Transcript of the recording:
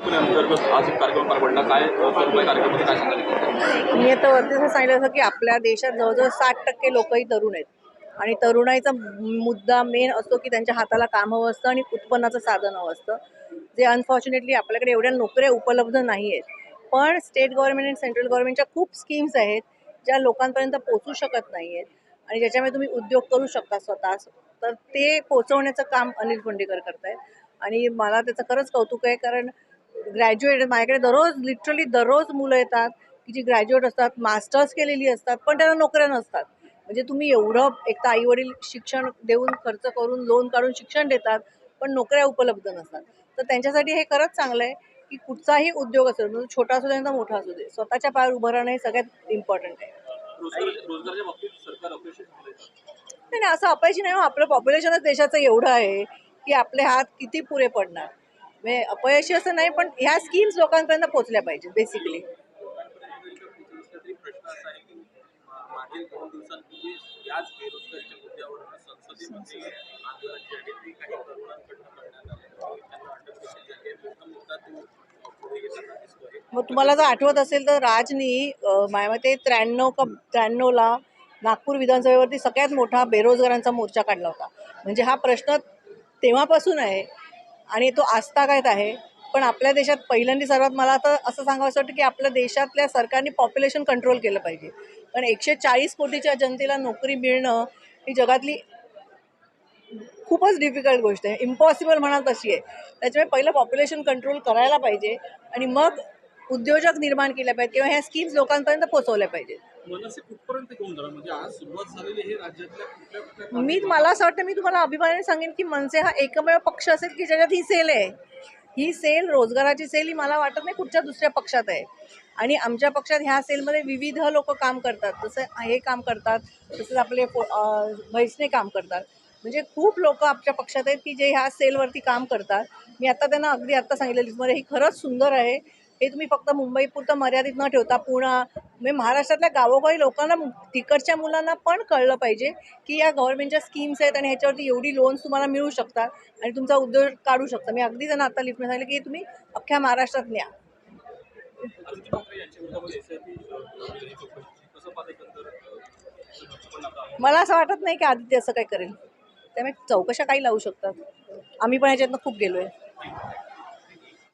पुणे अंतर्गत आज एक कार्यक्रम पार पडला. काय स्वरूप आहे कार्यक्रमाचं, काय सांगाल? मी आता वरती असं सांगितलं होतं की आपल्या देशात जवळजवळ 60% लोकही तरुण आहेत आणि तरुणाईचा मुद्दा मेन असतो की त्यांच्या हाताला काम हवं असतं आणि उत्पन्नाचं साधन हवं असतं, जे अनफॉर्च्युनेटली आपल्याकडे एवढ्या नोकऱ्या उपलब्ध नाही आहेत. पण स्टेट गव्हर्नमेंट आणि सेंट्रल गव्हर्नमेंटच्या खूप स्कीम्स आहेत ज्या लोकांपर्यंत पोहोचू शकत नाही आहेत आणि ज्याच्यामुळे तुम्ही उद्योग करू शकता स्वतः. तर ते पोहोचवण्याचं काम अनिल फोंडेकर करतायत आणि मला त्याचं खरंच कौतुक आहे. कारण ग्रॅज्युएट माझ्याकडे लिटरली दररोज मुलं येतात की जी ग्रॅज्युएट असतात, मास्टर्स केलेली असतात, पण त्यांना नोकऱ्या नसतात. म्हणजे तुम्ही एवढं एक तर आई वडील शिक्षण देऊन खर्च करून लोन काढून शिक्षण देतात, पण नोकऱ्या उपलब्ध नसतात. तर त्यांच्यासाठी हे खरंच चांगलं आहे की कुठचाही उद्योग असेल, म्हणजे छोटा असू दे तर मोठा असू दे, स्वतःच्या पायावर उभं राहणं हे सगळ्यात इम्पॉर्टंट आहे. रोजगाराच्या बाबतीत सरकार अपयशी झालंय. नाही नाही, असं अपयशी नाही हो. आपलं पॉप्युलेशनच देशाचं एवढं आहे की आपले हात किती पुरे पडणार. म्हणजे अपयशी असं नाही, पण ह्या स्कीम्स लोकांपर्यंत पोहोचल्या पाहिजेत बेसिकली. तरी प्रश्न असा आहे की मागील 2 दिवसांपूर्वी याच बेरोजगारीच्या मुद्द्यावर संसदेमध्ये आंदोलन जे आहे ते काही तरुणांकडून करण्यात आलं. त्यांना अटक देखील झाली आहे. मोठा मुद्दा तो पुढे येताना दिसतोय. मग तुम्हाला जर आठवत असेल तर राजनी माझ्या मते 93ला नागपूर विधानसभेवरती सगळ्यात मोठा बेरोजगारांचा मोर्चा काढला होता. म्हणजे हा प्रश्न तेव्हापासून आहे आणि तो आजतागायत आहे. पण आपल्या देशात पहिल्यांदा सर्वात मला आता असं सांगावं वाटतं की आपल्या देशातल्या सरकारने पॉप्युलेशन कंट्रोल केलं पाहिजे. कारण 140 कोटीच्या जनतेला नोकरी मिळणं ही जगातली खूपच डिफिकल्ट गोष्ट आहे. इम्पॉसिबल म्हणाल तशी आहे. त्याच्यामुळे पहिलं पॉप्युलेशन कंट्रोल करायला पाहिजे आणि मग उद्योजक निर्माण केले पाहिजेत किंवा ह्या स्कीम्स लोकांपर्यंत पोहोचवल्या पाहिजेत. मनसे कुठपर्यंत घेऊन जाणार, म्हणजे आज सुरुवात झालेली हे राज्यातल्या कुठल्या कुठल्या मला असं वाटतं, मी तुम्हाला अभिमानाने सांगेन की मनसे हा एकमेव पक्ष असेल की ज्याच्यात ही सेल आहे. ही सेल, रोजगाराची सेल, ही मला वाटत नाही कुठच्या दुसऱ्या पक्षात आहे. आणि आमच्या पक्षात ह्या सेलमध्ये विविध लोक काम करतात. जसं हे काम करतात, तसंच आपले भैसने काम करतात. म्हणजे खूप लोक आमच्या पक्षात आहेत की जे ह्या सेलवरती काम करतात. मी आता त्यांना अगदी आत्ता सांगितलं लिस्टमध्ये, ही खरंच सुंदर आहे. हे तुम्ही फक्त मुंबईपुरतं मर्यादित न ठेवता म्हणजे महाराष्ट्रातल्या गावोगावी लोकांना, तिकडच्या मुलांना पण कळलं पाहिजे की या गव्हर्नमेंटच्या स्कीम्स आहेत आणि ह्याच्यावरती एवढी लोन्स तुम्हाला मिळू शकतात आणि तुमचा उद्योग काढू शकता. मी अगदी त्यांना आता लिफ्टमध्ये सांगितलं की तुम्ही अख्ख्या महाराष्ट्रात न्या. मला असं वाटत नाही की आदित्य असं काही करेल. त्यामुळे चौकशा काही लावू शकतात. आम्ही पण ह्याच्यातनं खूप गेलोय.